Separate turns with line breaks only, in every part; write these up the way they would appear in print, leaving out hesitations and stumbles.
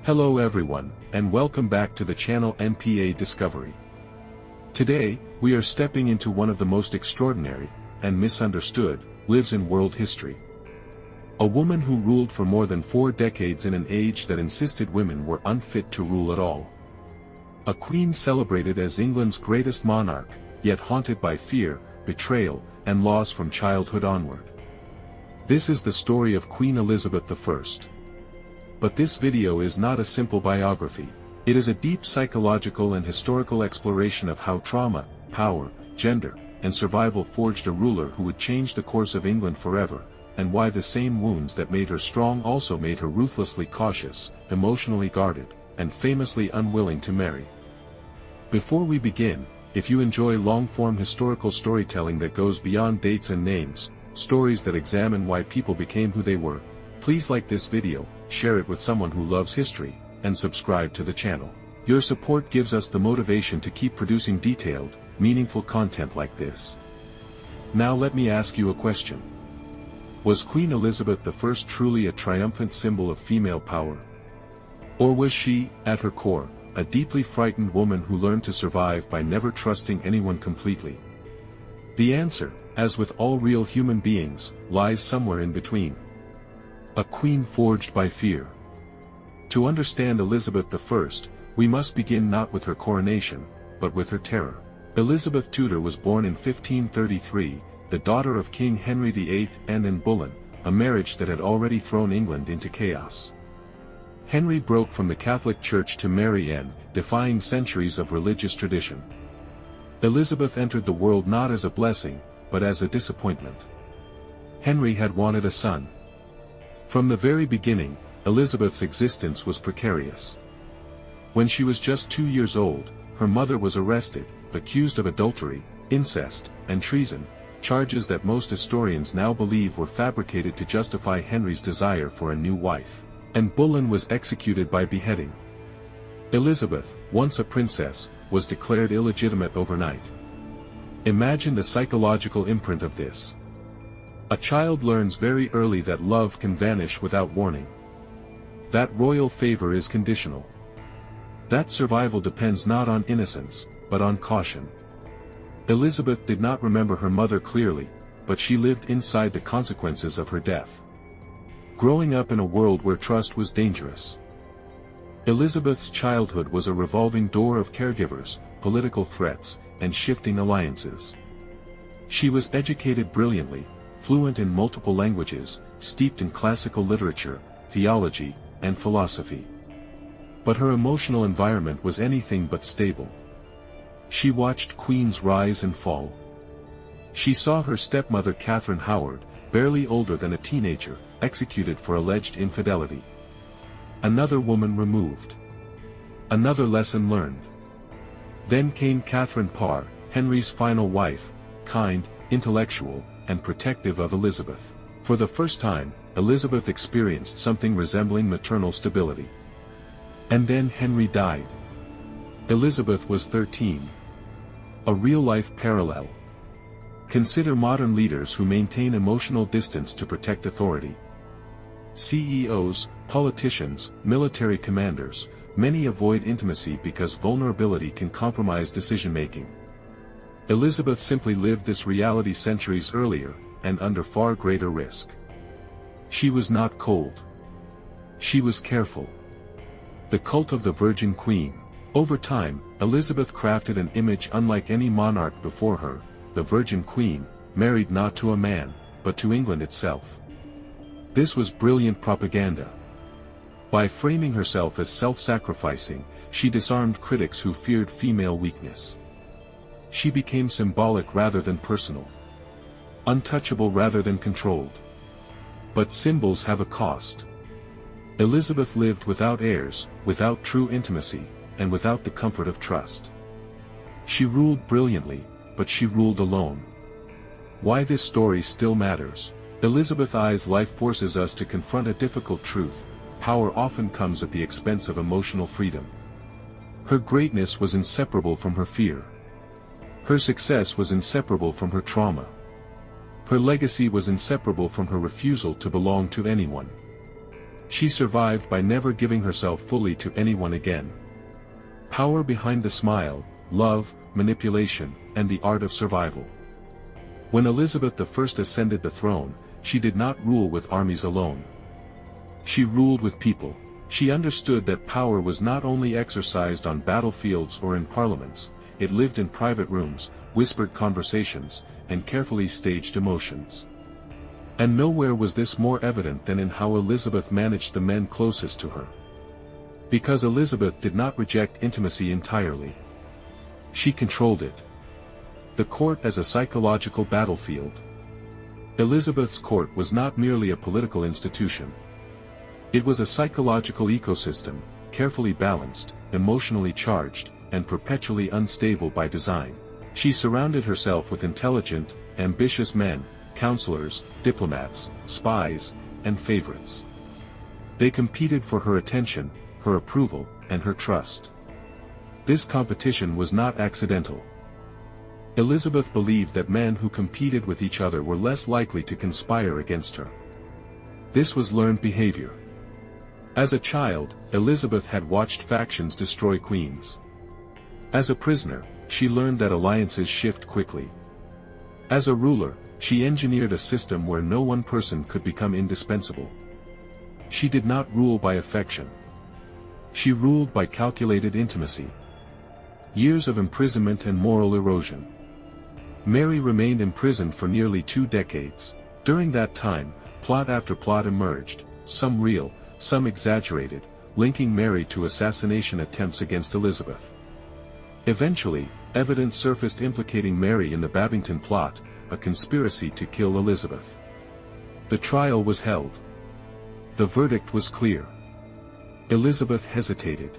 Hello everyone, and welcome back to the channel NPA Discovery. Today, we are stepping into one of the most extraordinary, and misunderstood, lives in world history. A woman who ruled for more than 4 decades in an age that insisted women were unfit to rule at all. A queen celebrated as England's greatest monarch, yet haunted by fear, betrayal, and loss from childhood onward. This is the story of Queen Elizabeth I. But this video is not a simple biography. It is a deep psychological and historical exploration of how trauma, power, gender, and survival forged a ruler who would change the course of England forever, and why the same wounds that made her strong also made her ruthlessly cautious, emotionally guarded, and famously unwilling to marry. Before we begin, if you enjoy long-form historical storytelling that goes beyond dates and names, stories that examine why people became who they were, please like this video, share it with someone who loves history, and subscribe to the channel. Your support gives us the motivation to keep producing detailed, meaningful content like this. Now let me ask you a question. Was Queen Elizabeth I truly a triumphant symbol of female power? Or was she, at her core, a deeply frightened woman who learned to survive by never trusting anyone completely? The answer, as with all real human beings, lies somewhere in between. A queen forged by fear. To understand Elizabeth I, we must begin not with her coronation, but with her terror. Elizabeth Tudor was born in 1533, the daughter of King Henry VIII and Anne Boleyn, a marriage that had already thrown England into chaos. Henry broke from the Catholic Church to marry Anne, defying centuries of religious tradition. Elizabeth entered the world not as a blessing, but as a disappointment. Henry had wanted a son. From the very beginning, Elizabeth's existence was precarious. When she was just 2 years old, her mother was arrested, accused of adultery, incest, and treason, charges that most historians now believe were fabricated to justify Henry's desire for a new wife. And Boleyn was executed by beheading. Elizabeth, once a princess, was declared illegitimate overnight. Imagine the psychological imprint of this. A child learns very early that love can vanish without warning. That royal favor is conditional. That survival depends not on innocence, but on caution. Elizabeth did not remember her mother clearly, but she lived inside the consequences of her death. Growing up in a world where trust was dangerous. Elizabeth's childhood was a revolving door of caregivers, political threats, and shifting alliances. She was educated brilliantly, fluent in multiple languages, steeped in classical literature, theology, and philosophy. But her emotional environment was anything but stable. She watched queens rise and fall. She saw her stepmother Catherine Howard, barely older than a teenager, executed for alleged infidelity. Another woman removed. Another lesson learned. Then came Catherine Parr, Henry's final wife, kind, intellectual, and protective of Elizabeth. For the first time, Elizabeth experienced something resembling maternal stability. And then Henry died. Elizabeth was 13. A real-life parallel. Consider modern leaders who maintain emotional distance to protect authority. CEOs, politicians, military commanders, many avoid intimacy because vulnerability can compromise decision-making. Elizabeth simply lived this reality centuries earlier, and under far greater risk. She was not cold. She was careful. The cult of the Virgin Queen. Over time, Elizabeth crafted an image unlike any monarch before her, the Virgin Queen, married not to a man, but to England itself. This was brilliant propaganda. By framing herself as self-sacrificing, she disarmed critics who feared female weakness. She became symbolic rather than personal. Untouchable rather than controlled. But symbols have a cost. Elizabeth lived without heirs, without true intimacy, and without the comfort of trust. She ruled brilliantly, but she ruled alone. Why this story still matters. Elizabeth's life forces us to confront a difficult truth: power often comes at the expense of emotional freedom. Her greatness was inseparable from her fear. Her success was inseparable from her trauma. Her legacy was inseparable from her refusal to belong to anyone. She survived by never giving herself fully to anyone again. Power behind the smile, love, manipulation, and the art of survival. When Elizabeth I ascended the throne, she did not rule with armies alone. She ruled with people. She understood that power was not only exercised on battlefields or in parliaments, it lived in private rooms, whispered conversations, and carefully staged emotions. And nowhere was this more evident than in how Elizabeth managed the men closest to her. Because Elizabeth did not reject intimacy entirely. She controlled it. The court as a psychological battlefield. Elizabeth's court was not merely a political institution. It was a psychological ecosystem, carefully balanced, emotionally charged, and perpetually unstable by design. She surrounded herself with intelligent, ambitious men, counselors, diplomats, spies, and favorites. They competed for her attention, her approval, and her trust. This competition was not accidental. Elizabeth believed that men who competed with each other were less likely to conspire against her. This was learned behavior. As a child, Elizabeth had watched factions destroy queens. As a prisoner, she learned that alliances shift quickly. As a ruler, she engineered a system where no one person could become indispensable. She did not rule by affection. She ruled by calculated intimacy. Years of imprisonment and moral erosion. Mary remained imprisoned for nearly 2 decades. During that time, plot after plot emerged, some real, some exaggerated, linking Mary to assassination attempts against Elizabeth. Eventually, evidence surfaced implicating Mary in the Babington plot, a conspiracy to kill Elizabeth. The trial was held. The verdict was clear. Elizabeth hesitated.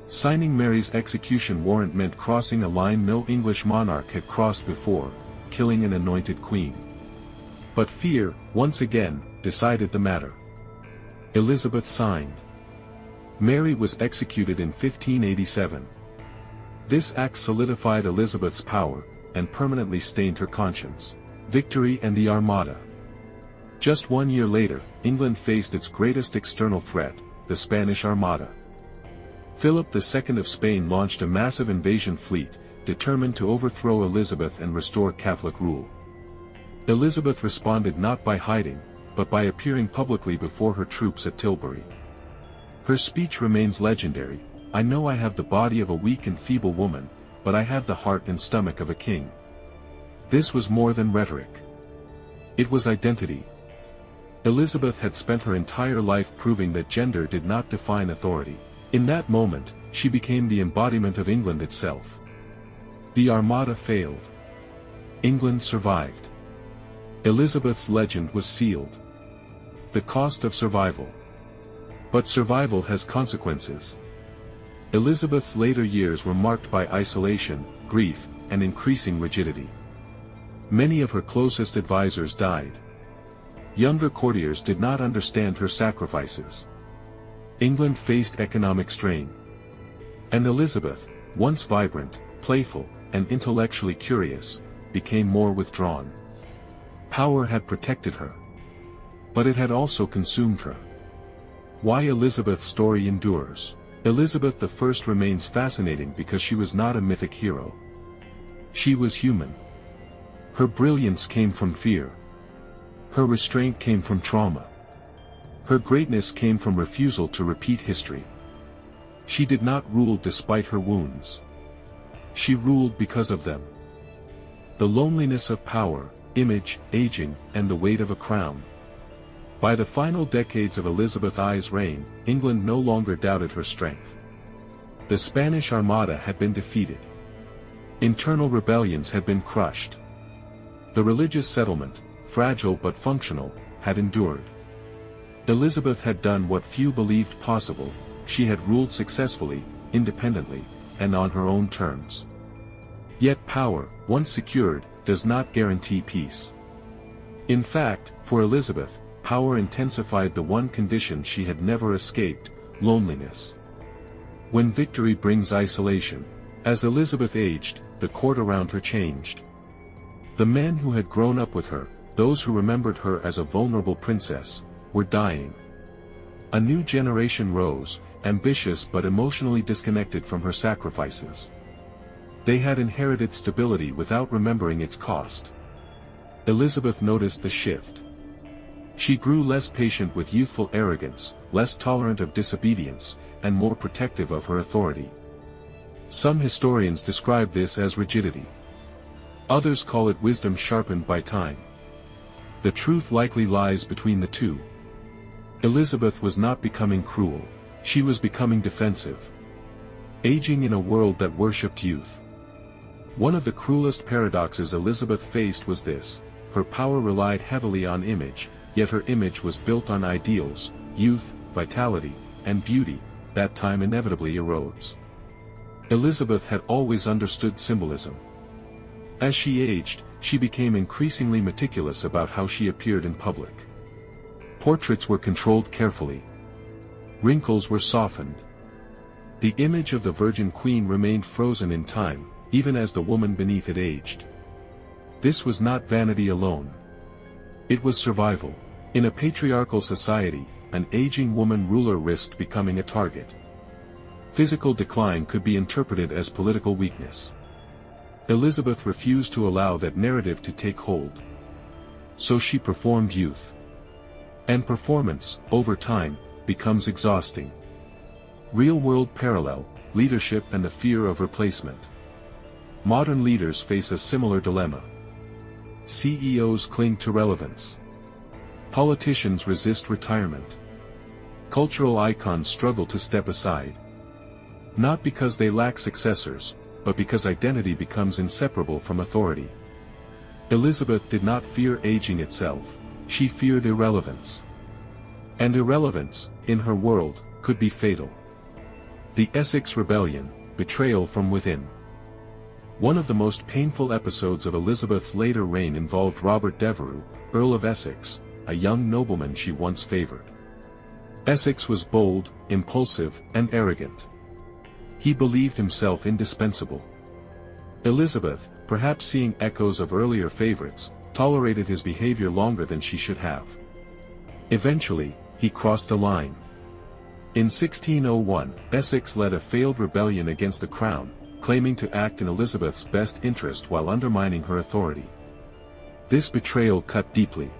Signing Mary's execution warrant meant crossing a line no English monarch had crossed before, killing an anointed queen. But fear, once again, decided the matter. Elizabeth signed. Mary was executed in 1587. This act solidified Elizabeth's power, and permanently stained her conscience. Victory and the Armada. Just 1 year later, England faced its greatest external threat, the Spanish Armada. Philip II of Spain launched a massive invasion fleet, determined to overthrow Elizabeth and restore Catholic rule. Elizabeth responded not by hiding, but by appearing publicly before her troops at Tilbury. Her speech remains legendary: "I know I have the body of a weak and feeble woman, but I have the heart and stomach of a king." This was more than rhetoric. It was identity. Elizabeth had spent her entire life proving that gender did not define authority. In that moment, she became the embodiment of England itself. The Armada failed. England survived. Elizabeth's legend was sealed. The cost of survival. But survival has consequences. Elizabeth's later years were marked by isolation, grief, and increasing rigidity. Many of her closest advisors died. Younger courtiers did not understand her sacrifices. England faced economic strain. And Elizabeth, once vibrant, playful, and intellectually curious, became more withdrawn. Power had protected her. But it had also consumed her. Why Elizabeth's story endures. Elizabeth I remains fascinating because she was not a mythic hero. She was human. Her brilliance came from fear. Her restraint came from trauma. Her greatness came from refusal to repeat history. She did not rule despite her wounds. She ruled because of them. The loneliness of power, image, aging, and the weight of a crown. By the final decades of Elizabeth I's reign, England no longer doubted her strength. The Spanish Armada had been defeated. Internal rebellions had been crushed. The religious settlement, fragile but functional, had endured. Elizabeth had done what few believed possible: she had ruled successfully, independently, and on her own terms. Yet power, once secured, does not guarantee peace. In fact, for Elizabeth, power intensified the one condition she had never escaped: loneliness. When victory brings isolation. As Elizabeth aged, the court around her changed. The men who had grown up with her, those who remembered her as a vulnerable princess, were dying. A new generation rose, ambitious but emotionally disconnected from her sacrifices. They had inherited stability without remembering its cost. Elizabeth noticed the shift. She grew less patient with youthful arrogance, less tolerant of disobedience, and more protective of her authority. Some historians describe this as rigidity. Others call it wisdom sharpened by time. The truth likely lies between the two. Elizabeth was not becoming cruel, she was becoming defensive. Aging in a world that worshipped youth. One of the cruelest paradoxes Elizabeth faced was this: her power relied heavily on image, yet her image was built on ideals, youth, vitality, and beauty, that time inevitably erodes. Elizabeth had always understood symbolism. As she aged, she became increasingly meticulous about how she appeared in public. Portraits were controlled carefully. Wrinkles were softened. The image of the Virgin Queen remained frozen in time, even as the woman beneath it aged. This was not vanity alone. It was survival. In a patriarchal society, an aging woman ruler risked becoming a target. Physical decline could be interpreted as political weakness. Elizabeth refused to allow that narrative to take hold. So she performed youth. And performance, over time, becomes exhausting. Real-world parallel, leadership and the fear of replacement. Modern leaders face a similar dilemma. CEOs cling to relevance. Politicians resist retirement. Cultural icons struggle to step aside. Not because they lack successors, but because identity becomes inseparable from authority. Elizabeth did not fear aging itself, she feared irrelevance. And irrelevance, in her world, could be fatal. The Essex Rebellion, betrayal from within. One of the most painful episodes of Elizabeth's later reign involved Robert Devereux, Earl of Essex, a young nobleman she once favored. Essex was bold, impulsive, and arrogant. He believed himself indispensable. Elizabeth, perhaps seeing echoes of earlier favorites, tolerated his behavior longer than she should have. Eventually, he crossed a line. In 1601, Essex led a failed rebellion against the crown, claiming to act in Elizabeth's best interest while undermining her authority. This betrayal cut deeply.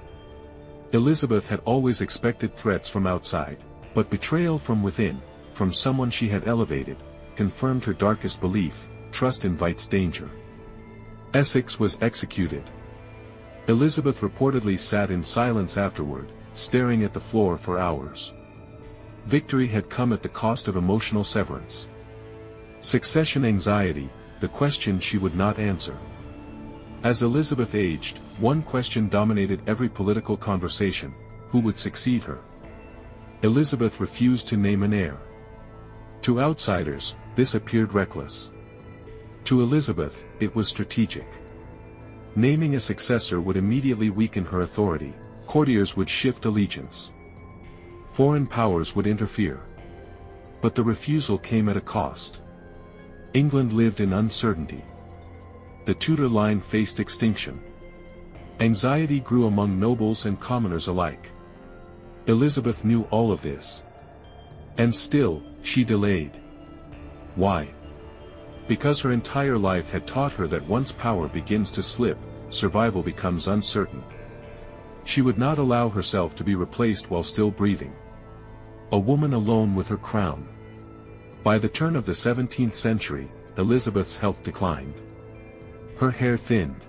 Elizabeth had always expected threats from outside, but betrayal from within, from someone she had elevated, confirmed her darkest belief: trust invites danger. Essex was executed. Elizabeth reportedly sat in silence afterward, staring at the floor for hours. Victory had come at the cost of emotional severance. Succession anxiety, the question she would not answer. As Elizabeth aged, one question dominated every political conversation: who would succeed her? Elizabeth refused to name an heir. To outsiders, this appeared reckless. To Elizabeth, it was strategic. Naming a successor would immediately weaken her authority, courtiers would shift allegiance. Foreign powers would interfere. But the refusal came at a cost. England lived in uncertainty. The Tudor line faced extinction. Anxiety grew among nobles and commoners alike. Elizabeth knew all of this. And still, she delayed. Why? Because her entire life had taught her that once power begins to slip, survival becomes uncertain. She would not allow herself to be replaced while still breathing. A woman alone with her crown. By the turn of the 17th century, Elizabeth's health declined. Her hair thinned.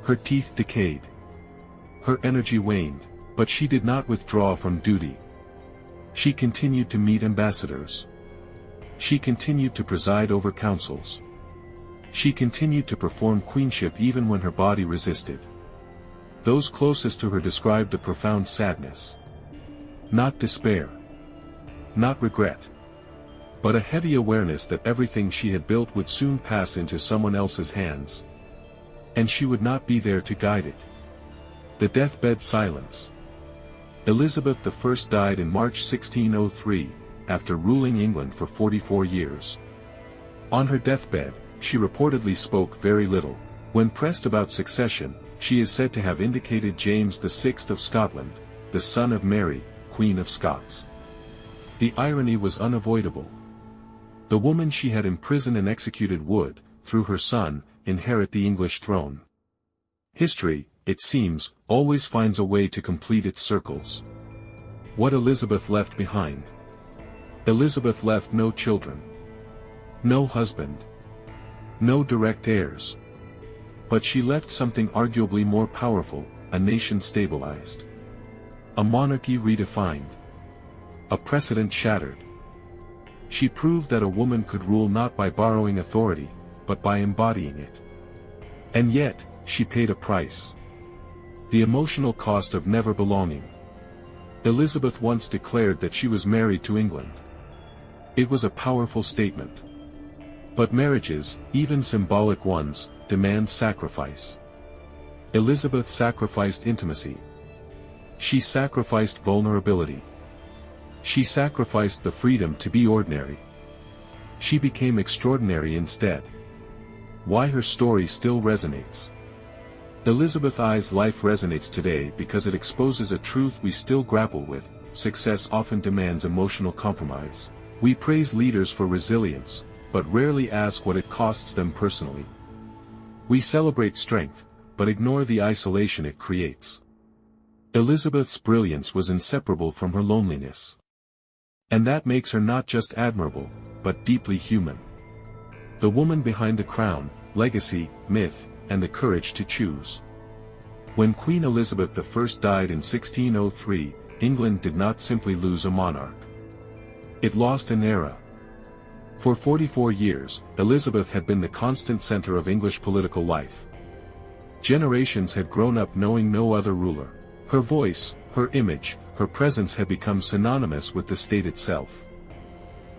Her teeth decayed. Her energy waned, but she did not withdraw from duty. She continued to meet ambassadors. She continued to preside over councils. She continued to perform queenship even when her body resisted. Those closest to her described a profound sadness. Not despair. Not regret. But a heavy awareness that everything she had built would soon pass into someone else's hands. And she would not be there to guide it. The deathbed silence. Elizabeth I died in March 1603, after ruling England for 44 years. On her deathbed, she reportedly spoke very little. When pressed about succession, she is said to have indicated James VI of Scotland, the son of Mary, Queen of Scots. The irony was unavoidable. The woman she had imprisoned and executed would, through her son, inherit the English throne. History, it seems, always finds a way to complete its circles. What Elizabeth left behind. Elizabeth left no children. No husband. No direct heirs. But she left something arguably more powerful, a nation stabilized. A monarchy redefined. A precedent shattered. She proved that a woman could rule not by borrowing authority, but by embodying it. And yet, she paid a price. The emotional cost of never belonging. Elizabeth once declared that she was married to England. It was a powerful statement. But marriages, even symbolic ones, demand sacrifice. Elizabeth sacrificed intimacy. She sacrificed vulnerability. She sacrificed the freedom to be ordinary. She became extraordinary instead. Why her story still resonates. Elizabeth I's life resonates today because it exposes a truth we still grapple with: success often demands emotional compromise. We praise leaders for resilience, but rarely ask what it costs them personally. We celebrate strength, but ignore the isolation it creates. Elizabeth's brilliance was inseparable from her loneliness. And that makes her not just admirable, but deeply human. The woman behind the crown, legacy, myth, and the courage to choose. When Queen Elizabeth I died in 1603, England did not simply lose a monarch. It lost an era. For 44 years, Elizabeth had been the constant center of English political life. Generations had grown up knowing no other ruler. Her voice, her image, her presence had become synonymous with the state itself.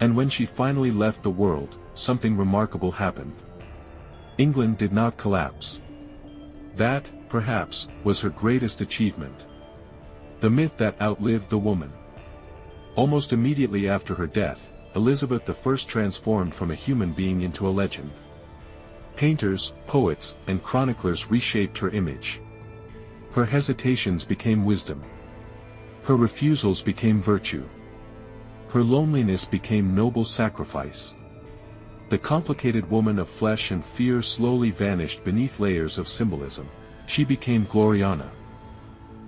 And when she finally left the world, something remarkable happened. England did not collapse. That, perhaps, was her greatest achievement. The myth that outlived the woman. Almost immediately after her death, Elizabeth I transformed from a human being into a legend. Painters, poets, and chroniclers reshaped her image. Her hesitations became wisdom. Her refusals became virtue. Her loneliness became noble sacrifice. The complicated woman of flesh and fear slowly vanished beneath layers of symbolism. She became Gloriana.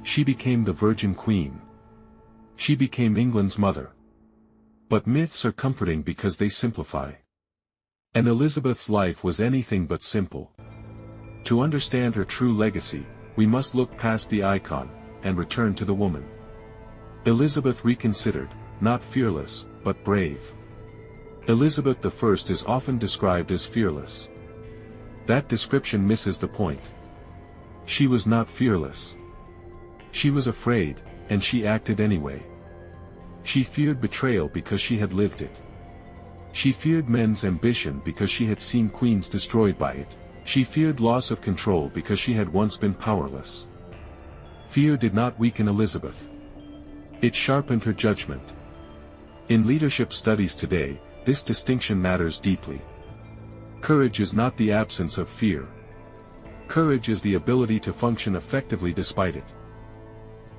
She became the Virgin Queen. She became England's mother. But myths are comforting because they simplify. And Elizabeth's life was anything but simple. To understand her true legacy, we must look past the icon, and return to the woman. Elizabeth reconsidered, not fearless, but brave. Elizabeth I is often described as fearless. That description misses the point. She was not fearless. She was afraid, and she acted anyway. She feared betrayal because she had lived it. She feared men's ambition because she had seen queens destroyed by it. She feared loss of control because she had once been powerless. Fear did not weaken Elizabeth. It sharpened her judgment. In leadership studies today, this distinction matters deeply. Courage is not the absence of fear. Courage is the ability to function effectively despite it.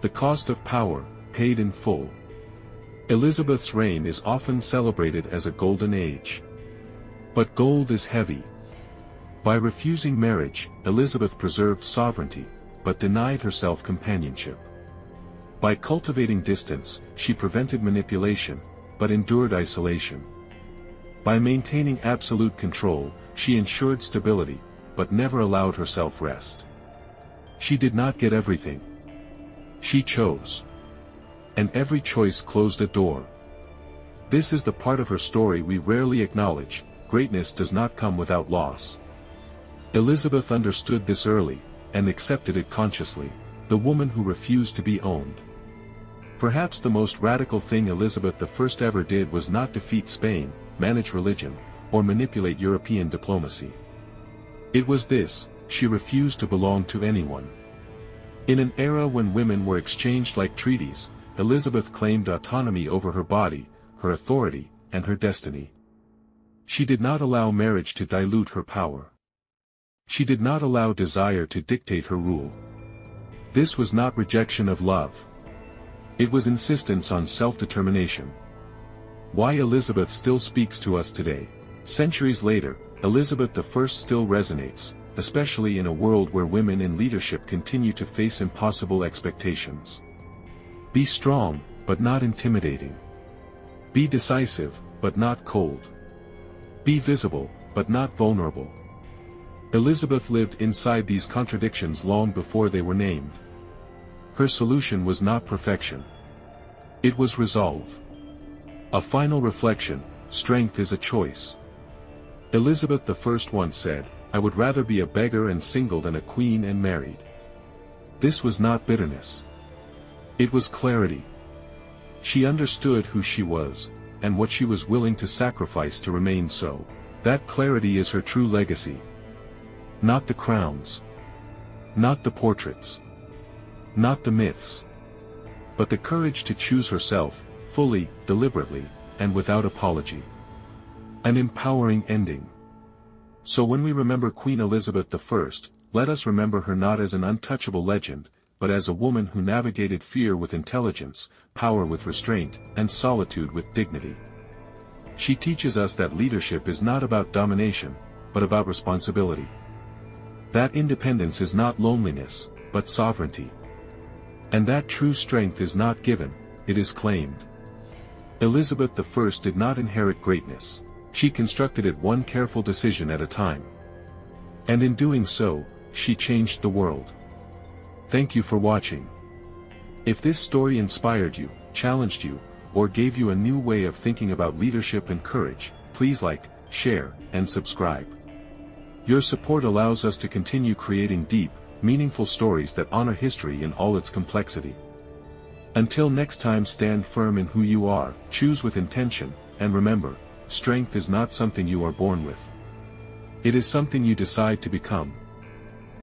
The cost of power, paid in full. Elizabeth's reign is often celebrated as a golden age. But gold is heavy. By refusing marriage, Elizabeth preserved sovereignty, but denied herself companionship. By cultivating distance, she prevented manipulation, but endured isolation. By maintaining absolute control, she ensured stability, but never allowed herself rest. She did not get everything. She chose. And every choice closed a door. This is the part of her story we rarely acknowledge: greatness does not come without loss. Elizabeth understood this early, and accepted it consciously, the woman who refused to be owned. Perhaps the most radical thing Elizabeth I ever did was not defeat Spain, manage religion, or manipulate European diplomacy. It was this: she refused to belong to anyone. In an era when women were exchanged like treaties, Elizabeth claimed autonomy over her body, her authority, and her destiny. She did not allow marriage to dilute her power. She did not allow desire to dictate her rule. This was not rejection of love. It was insistence on self-determination. Why Elizabeth still speaks to us today. Centuries later, Elizabeth I still resonates, especially in a world where women in leadership continue to face impossible expectations. Be strong, but not intimidating. Be decisive, but not cold. Be visible, but not vulnerable. Elizabeth lived inside these contradictions long before they were named. Her solution was not perfection. It was resolve. A final reflection: strength is a choice. Elizabeth I once said, "I would rather be a beggar and single than a queen and married." This was not bitterness. It was clarity. She understood who she was, and what she was willing to sacrifice to remain so. That clarity is her true legacy. Not the crowns. Not the portraits. Not the myths. But the courage to choose herself, fully, deliberately, and without apology. An empowering ending. So when we remember Queen Elizabeth I, let us remember her not as an untouchable legend, but as a woman who navigated fear with intelligence, power with restraint, and solitude with dignity. She teaches us that leadership is not about domination, but about responsibility. That independence is not loneliness, but sovereignty. And that true strength is not given, it is claimed. Elizabeth I did not inherit greatness. She constructed it one careful decision at a time. And in doing so, she changed the world. Thank you for watching. If this story inspired you, challenged you, or gave you a new way of thinking about leadership and courage, please like, share, and subscribe. Your support allows us to continue creating deep, meaningful stories that honor history in all its complexity. Until next time, stand firm in who you are, choose with intention, and remember, strength is not something you are born with. It is something you decide to become.